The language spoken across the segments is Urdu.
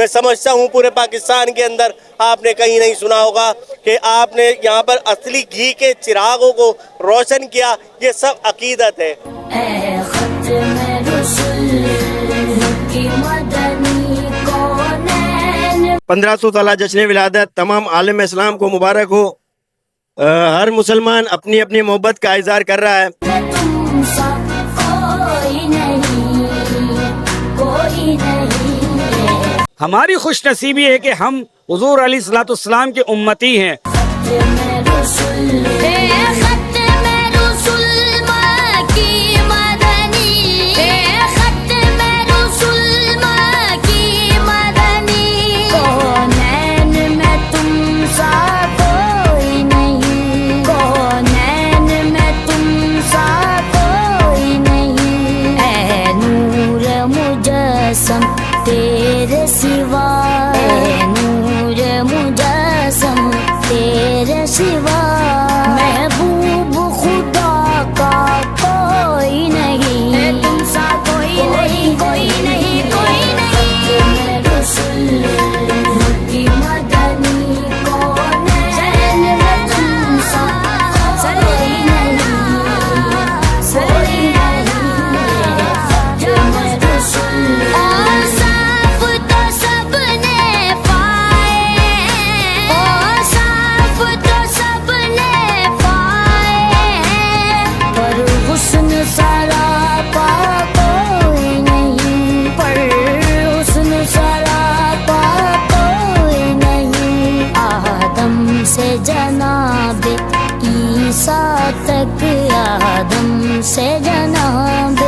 میں سمجھتا ہوں پورے پاکستان کے اندر آپ نے کہیں نہیں سنا ہوگا کہ آپ نے یہاں پر اصلی گھی کے چراغوں کو روشن کیا. یہ سب عقیدت ہے. اے ختم رسول کی مدنی کونین. 1500 سالہ جشن ولادت تمام عالم اسلام کو مبارک ہو. ہر مسلمان اپنی اپنی محبت کا اظہار کر رہا ہے. تم سا کوئی نہیں، کوئی نہیں. ہماری خوش نصیبی ہے کہ ہم حضور علیہ الصلوۃ والسلام کے امتی ہیں. ختم رسول، اے ختم رسول کی مدنی، اے ختم رسول کی مدنی. کونین میں تم سا کوئی نہیں، کونین میں تم سا کوئی نہیں. اے نور مجسم تیرے سوا، اے نور مجسم تیرے سوا. محبوب خدا کا کوئی نہیں، تم سا کوئی نہیں، کوئی نہیں، کوئی نہیں. رسول کی مدنی کونین میں تم سا کوئی نہیں، کوئی نہیں. جب رسول اور صاف تو سب نے پائے، اور صاف تو سب نے پائے. پر حسن سراپا کوئی نہیں، پر حسن سراپا کوئی نہیں. آدم سے جناب عیسیٰ تک، آدم سے جناب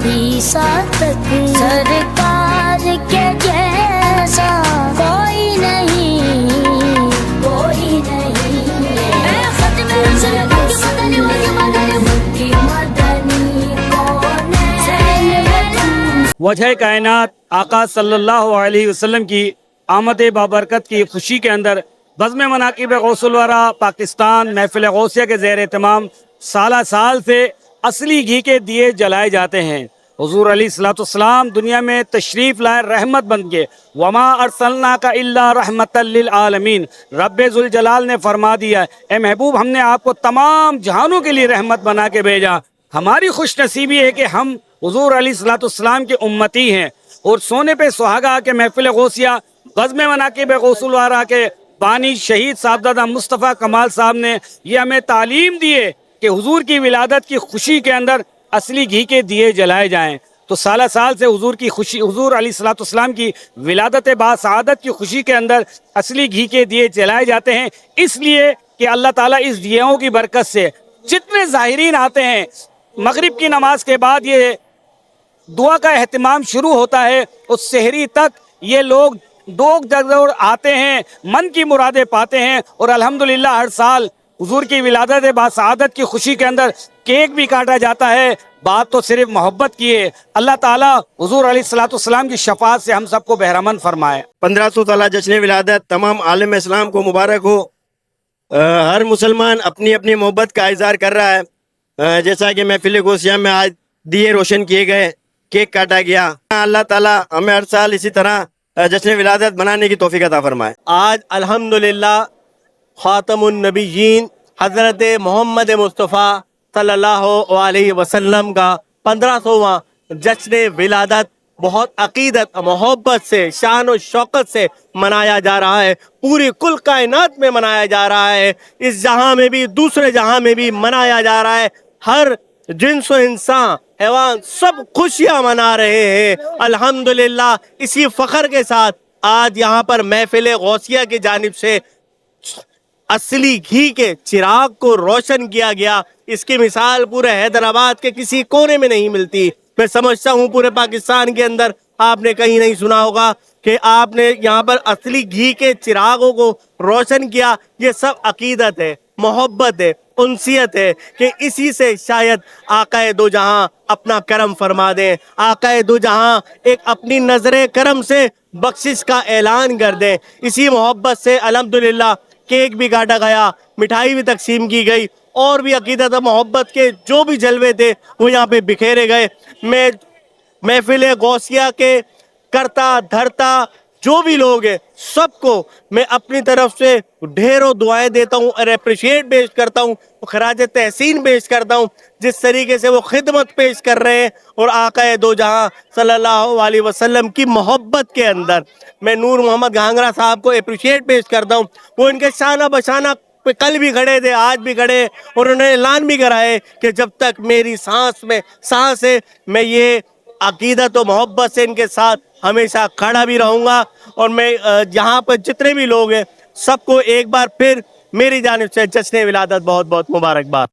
عیسیٰ تک سرکار کے جیسا کوئی نہیں، کوئی نہیں. اے ختم رسول کی مدنی کونین میں تم. وجہ کائنات آقا صلی اللہ علیہ وسلم کی آمد بابرکت کی خوشی کے اندر بزم مناقب غوث الورا پاکستان محفل غوثیہ کے زیر اہتمام سالہ سال سے اصلی گھی کے دیے جلائے جاتے ہیں. حضور علیہ الصلوۃ والسلام دنیا میں تشریف لائے رحمت بن کے. وما ارسلناک الا رحمتا للعالمین. رب ذوالجلال نے فرما دیا اے محبوب ہم نے آپ کو تمام جہانوں کے لیے رحمت بنا کے بھیجا. ہماری خوش نصیبی ہے کہ ہم حضور علیہ الصلوۃ والسلام کے امتی ہیں. اور سونے پہ سہاگا کے محفل غوثیہ بزم مناقب غوث الورا کے بانی شہید صاحبزادہ مصطفیٰ کمال صاحب نے یہ ہمیں تعلیم دیے کہ حضور کی ولادت کی خوشی کے اندر اصلی گھی کے دیے جلائے جائیں. تو سالہ سال سے حضور کی خوشی، حضور علیہ الصلوۃ والسلام کی ولادت باسعادت کی خوشی کے اندر اصلی گھی کے دیے جلائے جاتے ہیں. اس لیے کہ اللہ تعالیٰ اس دیوں کی برکت سے جتنے ظاہرین آتے ہیں مغرب کی نماز کے بعد یہ دعا کا اہتمام شروع ہوتا ہے. اس سحری تک یہ لوگ دوگ جگڑ آتے ہیں، من کی مرادیں پاتے ہیں. اور الحمدللہ ہر سال حضور کی ولادت باسعادت کی خوشی کے اندر کیک بھی کاٹا جاتا ہے. بات تو صرف محبت کی ہے. اللہ تعالیٰ حضور علیہ الصلوۃ والسلام کی شفاعت سے ہم سب کو بہرمند فرمائے. 1500 سالہ جشن ولادت تمام عالم اسلام کو مبارک ہو. ہر مسلمان اپنی اپنی محبت کا اظہار کر رہا ہے. جیسا کہ محفل غوثیہ میں آج دیے روشن کیے گئے، کیک کاٹا گیا. اللہ تعالیٰ ہمیں ہر سال اسی طرح جشن ولادت منانے کی توفیق عطا فرمائے. آج الحمدللہ خاتم النبیین حضرت محمد مصطفیٰ صلی اللہ علیہ وسلم کا 1500واں جشن ولادت بہت عقیدت، محبت سے، شان و شوقت سے منایا جا رہا ہے. پوری کل کائنات میں منایا جا رہا ہے. اس جہاں میں بھی دوسرے جہاں میں بھی منایا جا رہا ہے. ہر جنس و انسان، حیوان سب خوشیاں منا رہے ہیں. الحمدللہ اسی فخر کے ساتھ آج یہاں پر محفل غوثیہ کی جانب سے اصلی گھی کے چراغ کو روشن کیا گیا. اس کی مثال پورے حیدرآباد کے کسی کونے میں نہیں ملتی. میں سمجھتا ہوں پورے پاکستان کے اندر آپ نے کہیں نہیں سنا ہوگا کہ آپ نے یہاں پر اصلی گھی کے چراغوں کو روشن کیا. یہ سب عقیدت ہے، محبت ہے، انسیت ہے کہ اسی سے شاید آقا دو جہاں اپنا کرم فرما دیں. آقا دو جہاں ایک اپنی نظر کرم سے بخشش کا اعلان کر دیں. اسی محبت سے الحمدللہ کیک بھی کاٹا گیا، مٹھائی بھی تقسیم کی گئی، اور بھی عقیدت محبت کے جو بھی جلوے تھے وہ یہاں پہ بکھیرے گئے. میں محفل غوثیہ کے کرتا دھرتا جو بھی لوگ ہیں سب کو میں اپنی طرف سے ڈھیروں دعائیں دیتا ہوں اور اپریشیٹ پیش کرتا ہوں، خراج تحسین پیش کرتا ہوں جس طریقے سے وہ خدمت پیش کر رہے ہیں، اور آقا دو جہاں صلی اللہ علیہ وسلم کی محبت کے اندر میں نور محمد گھانگرا صاحب کو اپریشیٹ پیش کرتا ہوں۔ وہ ان کے شانہ بشانہ پہ کل بھی کھڑے تھے، آج بھی کھڑے، اور انہوں نے اعلان بھی کرا ہے کہ جب تک میری سانس میں سانس ہے میں یہ عقیدت و محبت سے ان کے ساتھ ہمیشہ کھڑا بھی رہوں گا۔ اور میں یہاں پر جتنے بھی لوگ ہیں سب کو ایک بار پھر میری جانب سے جشن ولادت بہت بہت مبارکباد۔